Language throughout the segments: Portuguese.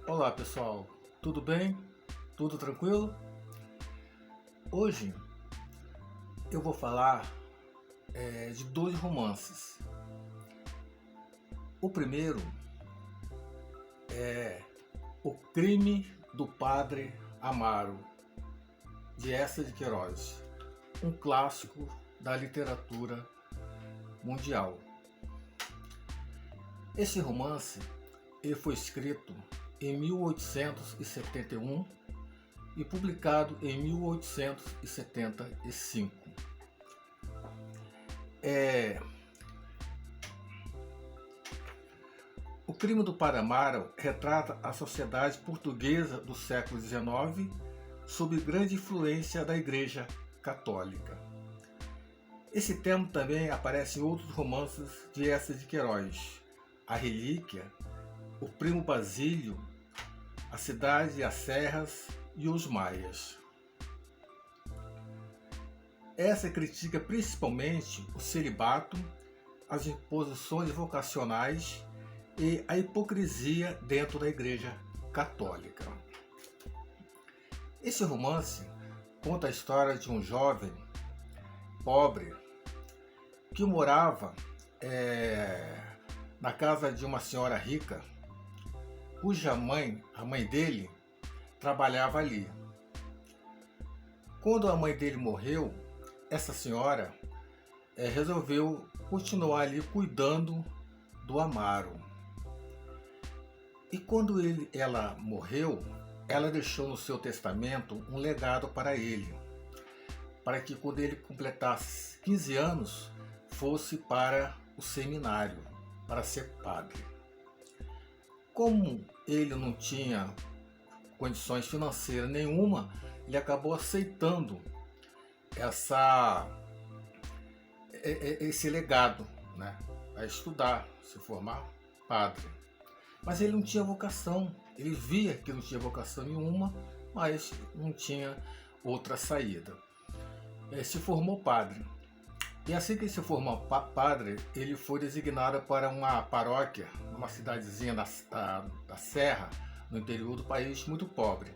Olá pessoal, tudo bem? Tudo tranquilo? Hoje eu vou falar de dois romances. O primeiro é O Crime do Padre Amaro, de Eça de Queiroz, um clássico da literatura mundial. Esse romance ele foi escrito em 1871 e publicado em 1875. O Crime do Padre Amaro retrata a sociedade portuguesa do século XIX sob grande influência da Igreja Católica. Esse tema também aparece em outros romances de Eça de Queiroz: A Relíquia, O Primo Basílio, A Cidade e as Serras e Os Maias. Essa critica principalmente o celibato, as imposições vocacionais e a hipocrisia dentro da Igreja Católica. Esse romance conta a história de um jovem pobre que morava na casa de uma senhora rica, cuja a mãe dele, trabalhava ali. Quando a mãe dele morreu, essa senhora resolveu continuar ali cuidando do Amaro. E quando ela morreu, ela deixou no seu testamento um legado para ele, para que quando ele completasse 15 anos, fosse para o seminário, para ser padre. Como ele não tinha condições financeiras nenhuma, ele acabou aceitando esse legado, né, a estudar, se formar padre. Mas ele não tinha vocação, ele via que não tinha vocação nenhuma, mas não tinha outra saída. Se formou padre. E assim que ele se formou padre, ele foi designado para uma paróquia, numa cidadezinha da Serra, no interior do país, muito pobre.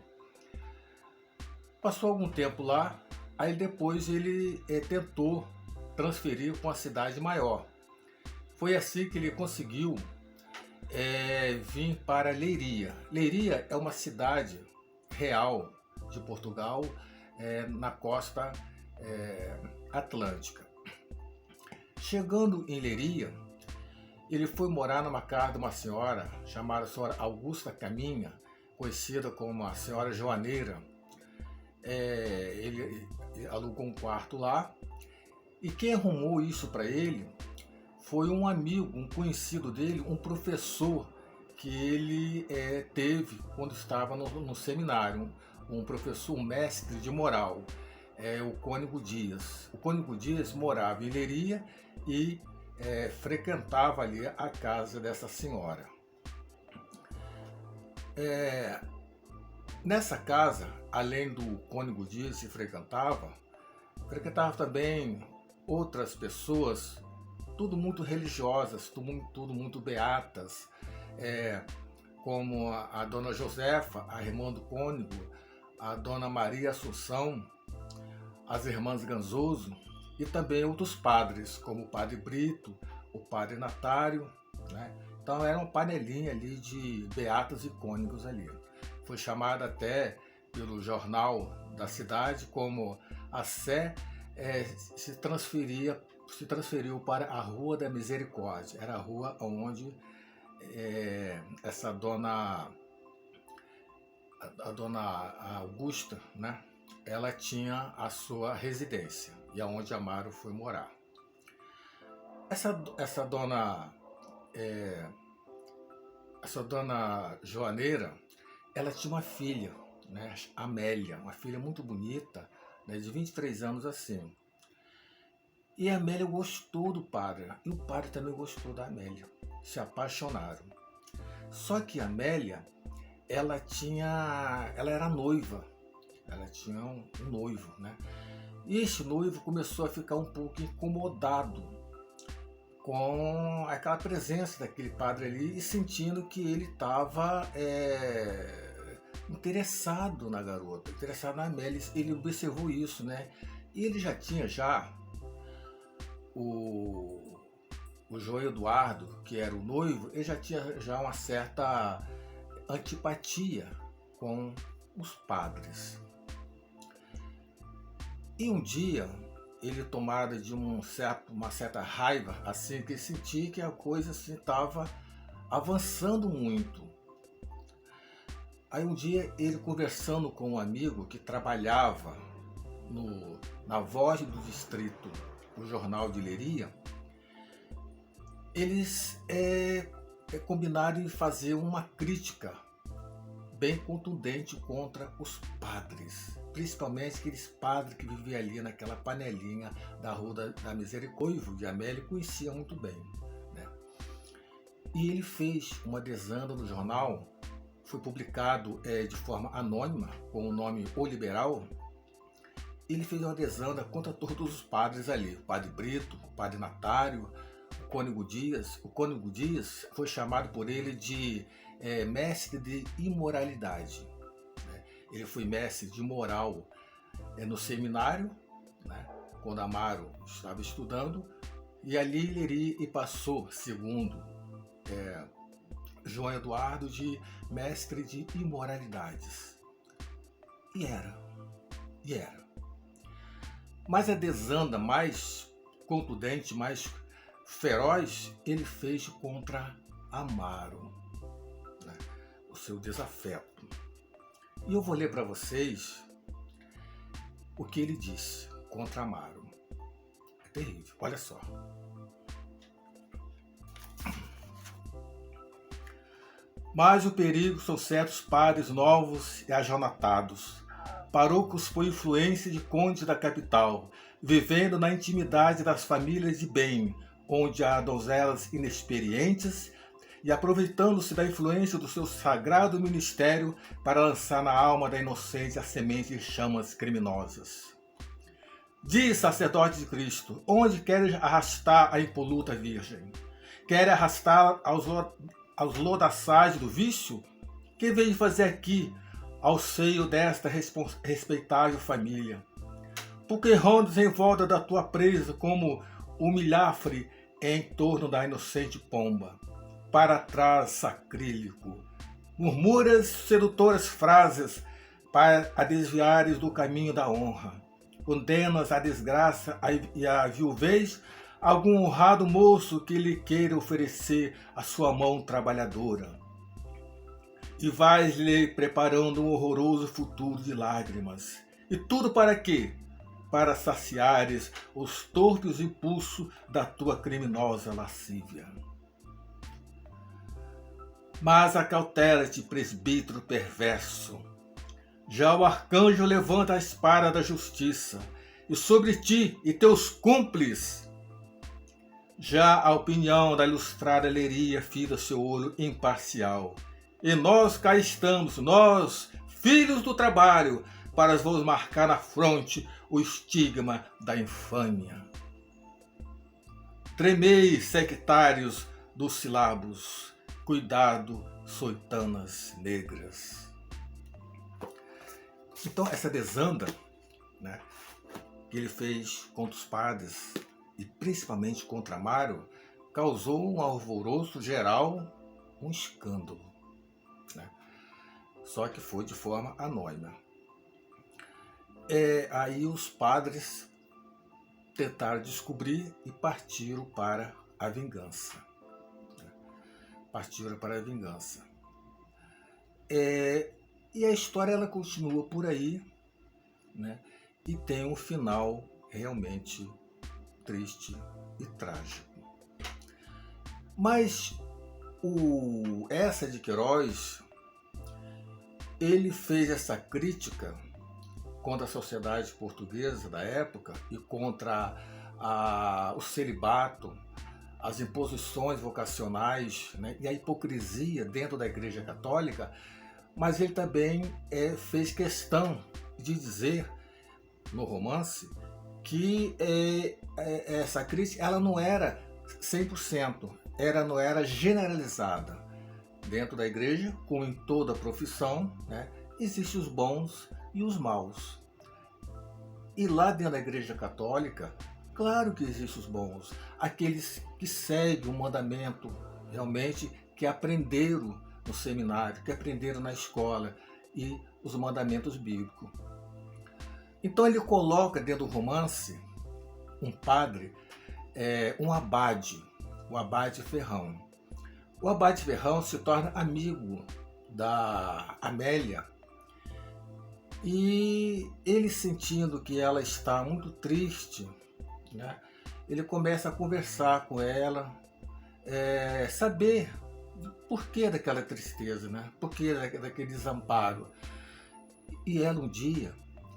Passou algum tempo lá, aí depois ele tentou transferir para uma cidade maior. Foi assim que ele conseguiu vir para Leiria. Leiria é uma cidade real de Portugal, na costa atlântica. Chegando em Leiria, ele foi morar numa casa de uma senhora chamada Senhora Augusta Caminha, conhecida como a Senhora Joaneira. Ele alugou um quarto lá, e quem arrumou isso para ele foi um amigo, um conhecido dele, um professor que ele teve quando estava no seminário, um professor, um mestre de moral, o Cônego Dias. O Cônego Dias morava em Leiria e frequentava ali a casa dessa senhora. Nessa casa, além do Cônego Dias que frequentava também outras pessoas, tudo muito religiosas, tudo muito beatas, como a Dona Josefa, a irmã do cônego, a Dona Maria Assunção, as irmãs Ganzoso, e também outros padres, como o Padre Brito, o Padre Natário, né? Então era uma panelinha ali de beatas e cônegos ali. Foi chamada até pelo jornal da cidade como a Sé se transferiu para a Rua da Misericórdia. Era a rua onde essa dona, a dona Augusta, né, ela tinha a sua residência e aonde Amaro foi morar. Essa dona Joaneira, ela tinha uma filha, né, Amélia, uma filha muito bonita, né, de 23 anos assim. E a Amélia gostou do padre, e o padre também gostou da Amélia. Se apaixonaram. Só que a Amélia, ela era noiva, ela tinha um noivo, né? E esse noivo começou a ficar um pouco incomodado com aquela presença daquele padre ali e sentindo que ele estava interessado na garota, interessado na Amélia. Ele observou isso, né? E ele já tinha o João Eduardo, que era o noivo, ele já tinha já uma certa antipatia com os padres. E um dia, ele tomado de uma certa raiva, assim, que ele sentia que a coisa estava assim, avançando muito. Aí um dia, ele conversando com um amigo que trabalhava na Voz do Distrito, o jornal de Leiria, eles combinaram em fazer uma crítica bem contundente contra os padres, principalmente aqueles padres que viviam ali naquela panelinha da Rua da Misericórdia, de Amélia conhecia muito bem, né? E ele fez uma desanda no jornal, foi publicado de forma anônima, com o nome O Liberal. Ele fez uma desanda contra todos os padres ali, o padre Brito, o padre Natário, o Cônego Dias. O Cônego Dias foi chamado por ele de mestre de imoralidade, né? Ele foi mestre de moral no seminário, né? Quando Amaro estava estudando, e ali ele passou, segundo João Eduardo, de mestre de imoralidades. E era. Mas a desanda mais contundente, mais feroz, ele fez contra Amaro, né? O seu desafeto. E eu vou ler para vocês o que ele disse contra Amaro. É terrível, olha só. Mas o perigo são certos padres novos e ajonatados, parocos por influência de condes da capital, vivendo na intimidade das famílias de bem, onde há donzelas inexperientes, e aproveitando-se da influência do seu sagrado ministério para lançar na alma da inocência a semente de chamas criminosas. Diz, sacerdote de Cristo, onde queres arrastar a impoluta virgem? Quer arrastar aos lodaçais do vício? Que veio fazer aqui, ao seio desta respeitável família? Porque rondas em volta da tua presa como o milhafre em torno da inocente pomba. Para trás, sacrílego, murmuras sedutoras frases para a desviares do caminho da honra. Condenas a desgraça e a viuvez algum honrado moço que lhe queira oferecer a sua mão trabalhadora. E vais-lhe preparando um horroroso futuro de lágrimas. E tudo para quê? Para saciares os torpes impulsos da tua criminosa lascívia. Mas acautela-te, presbítero perverso. Já o arcanjo levanta a espada da justiça, e sobre ti e teus cúmplices já a opinião da ilustrada Leiria fita seu olho imparcial. E nós cá estamos, nós, filhos do trabalho, para vos marcar na fronte o estigma da infâmia. Tremei, sectários dos silabos, cuidado, soitanas negras. Então, essa desanda, né, que ele fez contra os padres, e principalmente contra Amaro, causou um alvoroço geral, um escândalo, né? Só que foi de forma anônima. Aí os padres tentaram descobrir e partiram para a vingança. E a história ela continua por aí, né? E tem um final realmente triste e trágico. Mas o Eça de Queiroz, ele fez essa crítica contra a sociedade portuguesa da época e contra o celibato, as imposições vocacionais, né, e a hipocrisia dentro da Igreja Católica, mas ele também fez questão de dizer no romance que essa crítica ela não era 100%, não era generalizada. Dentro da igreja, como em toda profissão, né, existem os bons e os maus. E lá dentro da igreja católica, claro que existem os bons, aqueles que seguem o mandamento realmente, que aprenderam no seminário, que aprenderam na escola, e os mandamentos bíblicos. Então ele coloca dentro do romance um padre, um abade, o abade Ferrão. O abade Ferrão se torna amigo da Amélia, e ele, sentindo que ela está muito triste, né, ele começa a conversar com ela, saber por que daquela tristeza, né? Por que daquele desamparo. E ela um dia,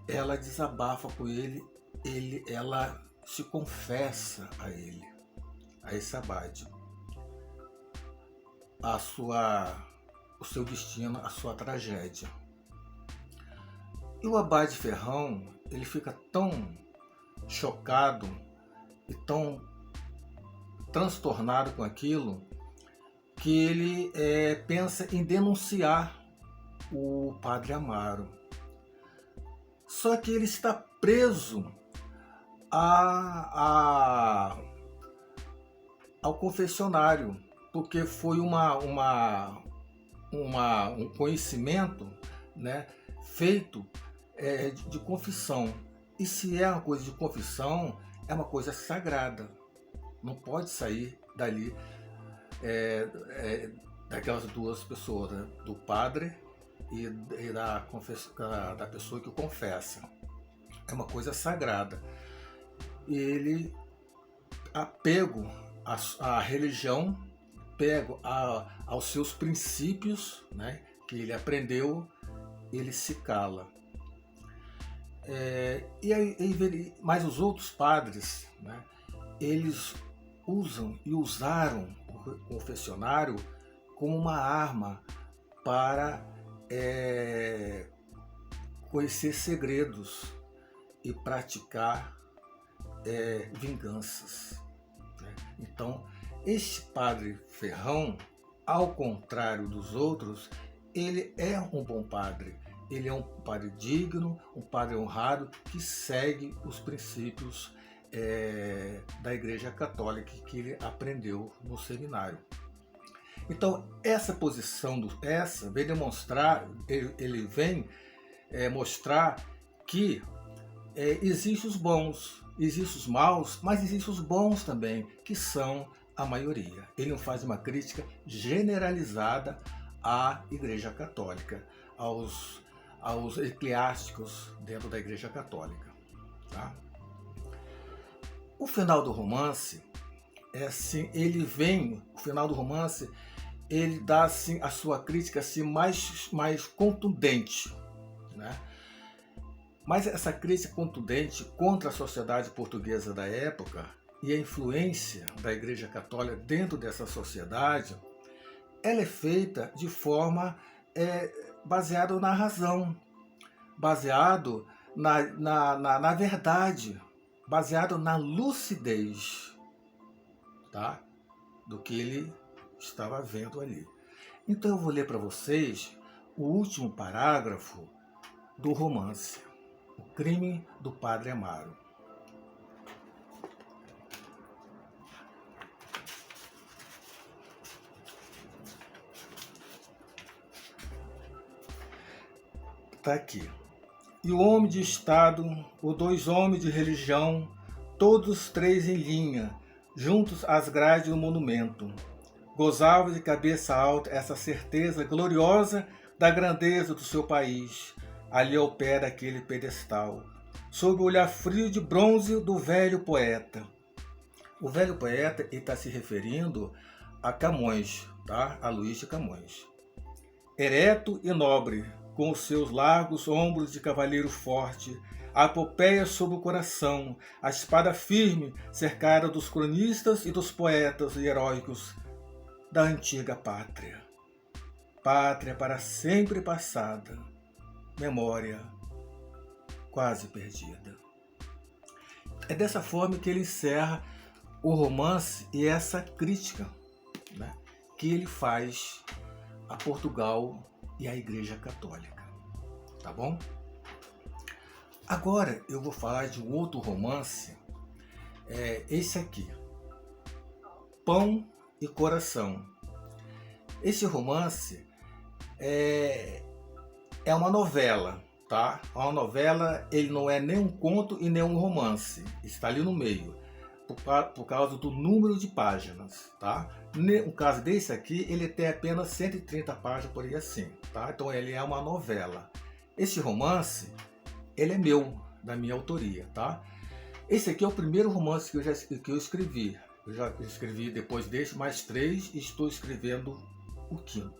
ela desabafa com ele, ela se confessa a ele, a esse abade, o seu destino, a sua tragédia. E o abade Ferrão, ele fica tão chocado e tão transtornado com aquilo, que ele pensa em denunciar o padre Amaro. Só que ele está preso ao confessionário, porque foi um conhecimento, né, feito de confissão. E se é uma coisa de confissão, é uma coisa sagrada. Não pode sair dali, daquelas duas pessoas, né? Do padre e da pessoa que o confessa. É uma coisa sagrada. E ele, apego à religião, apego aos seus princípios, né, que ele aprendeu, ele se cala. Mas os outros padres, né, eles usam e usaram o confessionário como uma arma para conhecer segredos e praticar vinganças, né? Então, este padre Ferrão, ao contrário dos outros, ele é um bom padre. Ele é um padre digno, um padre honrado, que segue os princípios da Igreja Católica que ele aprendeu no seminário. Então, essa posição vem demonstrar, ele vem mostrar que existem os bons, existem os maus, mas existem os bons também, que são a maioria. Ele não faz uma crítica generalizada à Igreja Católica, aos eclesiásticos dentro da Igreja Católica. Tá? O final do romance assim, o final do romance, ele dá assim a sua crítica assim mais contundente, né? Mas essa crítica contundente contra a sociedade portuguesa da época e a influência da Igreja Católica dentro dessa sociedade, ela é feita de forma baseada na razão, baseado na verdade, baseado na lucidez, tá? Do que ele estava vendo ali. Então eu vou ler para vocês o último parágrafo do romance, O Crime do Padre Amaro. Está aqui. E o homem de Estado, os dois homens de religião, todos três em linha, juntos às grades do monumento, gozavam de cabeça alta essa certeza gloriosa da grandeza do seu país, ali ao pé daquele pedestal, sob o olhar frio de bronze do velho poeta. O velho poeta está se referindo a Camões, tá? A Luís de Camões. Ereto e nobre, com os seus largos ombros de cavaleiro forte, a apopeia sob o coração, a espada firme cercada dos cronistas e dos poetas heróicos da antiga pátria. Pátria para sempre passada, memória quase perdida. É dessa forma que ele encerra o romance e essa crítica, né, que ele faz a Portugal e à Igreja Católica, tá bom? Agora eu vou falar de um outro romance, esse aqui, Pão e Coração. Esse romance é uma novela, tá? Uma novela, ele não é nem um conto e nem um romance, está ali no meio, por causa do número de páginas, tá? No caso desse aqui, ele tem apenas 130 páginas, por aí assim, tá? Então ele é uma novela. Esse romance, ele é meu, da minha autoria, tá? Esse aqui é o primeiro romance que eu escrevi. Eu já escrevi depois desse mais 3 e estou escrevendo o 5º,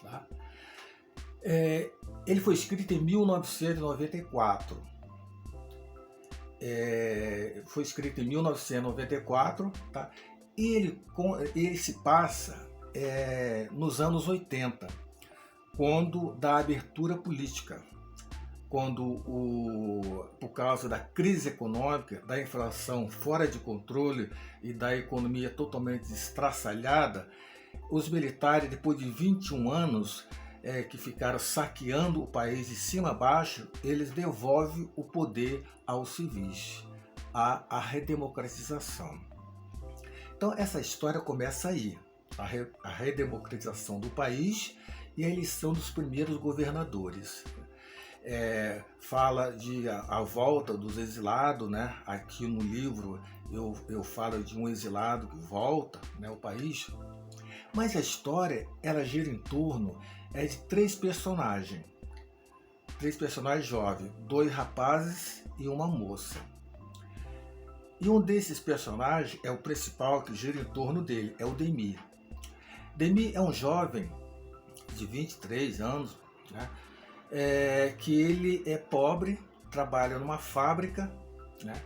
tá? Ele foi escrito em 1994. Foi escrito em 1994, tá? E ele se passa nos anos 80, quando da abertura política, quando por causa da crise econômica, da inflação fora de controle e da economia totalmente estraçalhada, os militares, depois de 21 anos que ficaram saqueando o país de cima a baixo, eles devolvem o poder aos civis, a redemocratização. Então essa história começa aí, a redemocratização do país e a eleição dos primeiros governadores. Fala de a volta dos exilados, né? Aqui no livro eu falo de um exilado que volta, né, ao país. Mas a história, ela gira em torno de 3 personagens. 3 personagens jovens, 2 rapazes e uma moça. E um desses personagens é o principal que gira em torno dele, é o Demi. Demi é um jovem de 23 anos, né? Que ele é pobre, trabalha numa fábrica, né?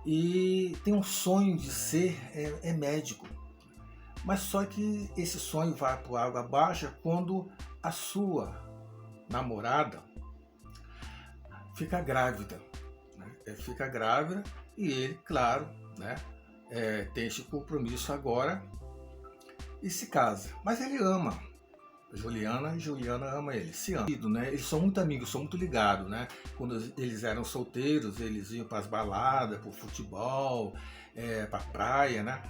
E tem um sonho de ser médico. Mas só que esse sonho vai por água abaixo quando a sua namorada fica grávida, né? Fica grávida e ele, claro, né, tem esse compromisso agora e se casa. Mas ele ama Juliana e Juliana ama ele, se amam, né? Eles são muito amigos, são muito ligados, né? Quando eles eram solteiros, eles iam para as baladas, para o futebol, para a praia, né?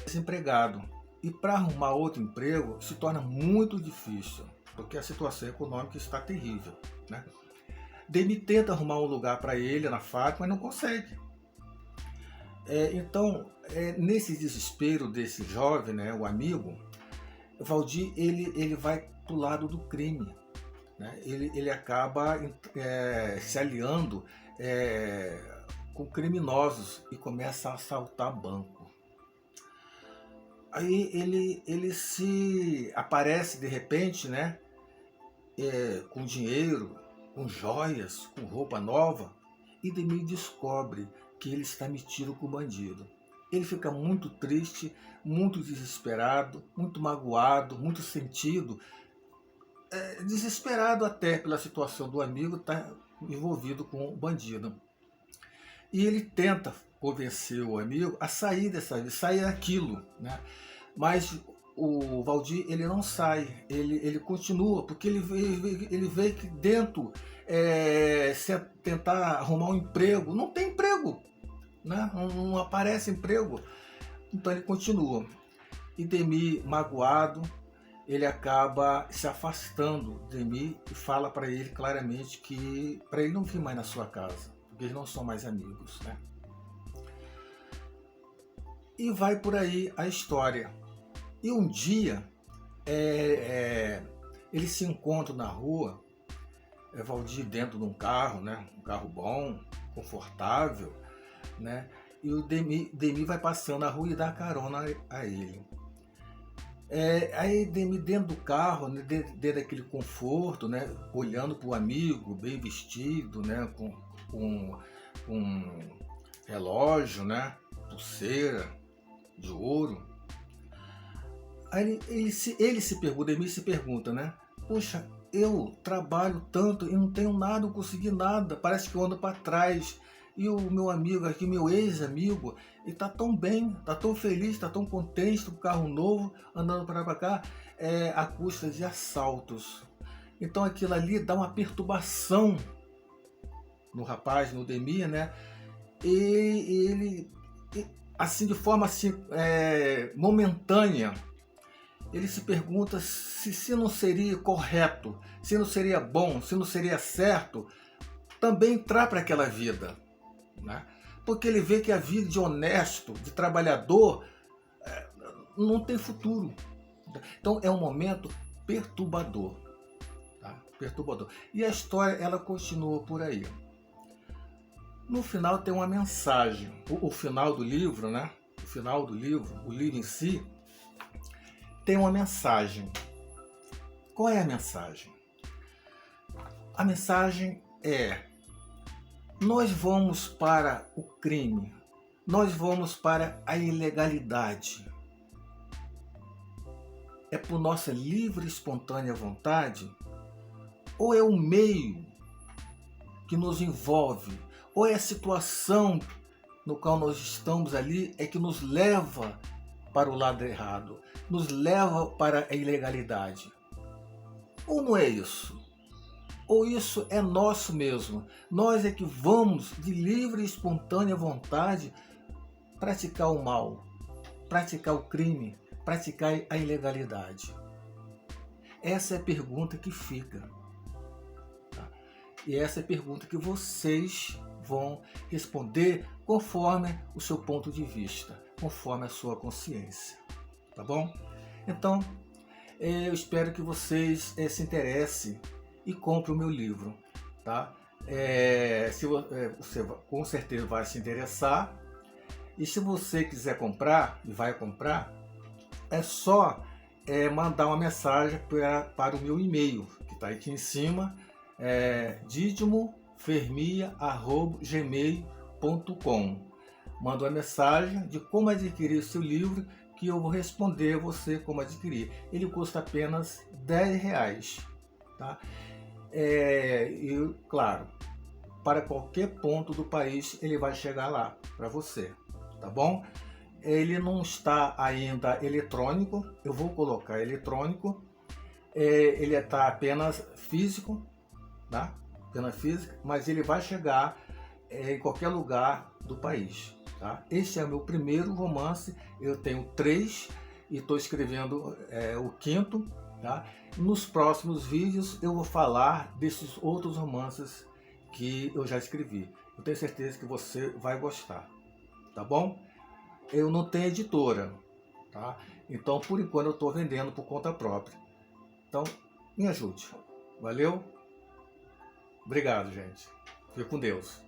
Desempregado. E para arrumar outro emprego se torna muito difícil, porque a situação econômica está terrível, né? Demi tenta arrumar um lugar para ele na fábrica, mas não consegue. Então, nesse desespero desse jovem, né, o amigo, Valdir, ele vai para o lado do crime, né? Ele acaba se aliando com criminosos e começa a assaltar banco. Aí ele se aparece de repente, né, com dinheiro, com joias, com roupa nova, e Demi descobre que ele está metido com o bandido. Ele fica muito triste, muito desesperado, muito magoado, muito sentido, desesperado até pela situação do amigo estar envolvido com o bandido. E ele tenta convencer o amigo a sair sair daquilo, né? Mas o Valdir, ele não sai, ele continua, porque ele vê que dentro, se tentar arrumar um emprego, não tem emprego, né? Não aparece emprego, então ele continua. E Demi, magoado, ele acaba se afastando de Demi e fala para ele claramente que para ele não vir mais na sua casa, porque eles não são mais amigos, né? E vai por aí a história. E um dia eles se encontram na rua, Valdir dentro de um carro, né? Um carro bom, confortável, né? E o Demi vai passando na rua e dá carona a ele. Aí Demi dentro do carro, né, dentro daquele conforto, né, olhando para o amigo, bem vestido, né, com relógio, né, pulseira de ouro. Aí Demi se pergunta, né, poxa, eu trabalho tanto e não tenho nada, não consegui nada, parece que eu ando para trás. E o meu amigo aqui, meu ex-amigo, ele tá tão bem, tá tão feliz, tá tão contente com o carro novo, andando para lá para cá, à custa de assaltos. Então aquilo ali dá uma perturbação no rapaz, no Demir, né? E ele, assim, de forma assim, momentânea, ele se pergunta se não seria correto, se não seria bom, se não seria certo também entrar para aquela vida, né? Porque ele vê que a vida de honesto, de trabalhador, não tem futuro. Então é um momento perturbador, tá? Perturbador. E a história, ela continua por aí. No final tem uma mensagem. O final do livro, né? O final do livro, o livro em si, tem uma mensagem. Qual é a mensagem? A mensagem é: nós vamos para o crime, nós vamos para a ilegalidade. É por nossa livre e espontânea vontade? Ou é o meio que nos envolve? Ou é a situação no qual nós estamos ali é que nos leva para o lado errado, nos leva para a ilegalidade? Ou não é isso? Ou isso é nosso mesmo? Nós é que vamos, de livre e espontânea vontade, praticar o mal, praticar o crime, praticar a ilegalidade? Essa é a pergunta que fica. Tá? E essa é a pergunta que vocês vão responder conforme o seu ponto de vista, conforme a sua consciência. Tá bom? Então, eu espero que vocês se interessem e comprem o meu livro. Tá? Você com certeza vai se interessar. E se você quiser comprar, e vai comprar, é só mandar uma mensagem para o meu e-mail, que está aqui em cima, didimofermia@gmail.com. Manda uma mensagem de como adquirir seu livro, que eu vou responder a você como adquirir. Ele custa apenas R$10. Tá? E, claro, para qualquer ponto do país ele vai chegar lá para você. Tá bom? Ele não está ainda eletrônico, eu vou colocar eletrônico. Ele está apenas físico, tá? Apenas físico, mas ele vai chegar em qualquer lugar do país. Tá? Este é o meu primeiro romance, eu tenho 3 e estou escrevendo o 5º. Tá? Nos próximos vídeos eu vou falar desses outros romances que eu já escrevi. Eu tenho certeza que você vai gostar. Tá bom? Eu não tenho editora, tá? Então por enquanto eu estou vendendo por conta própria. Então me ajude. Valeu? Obrigado, gente. Fique com Deus.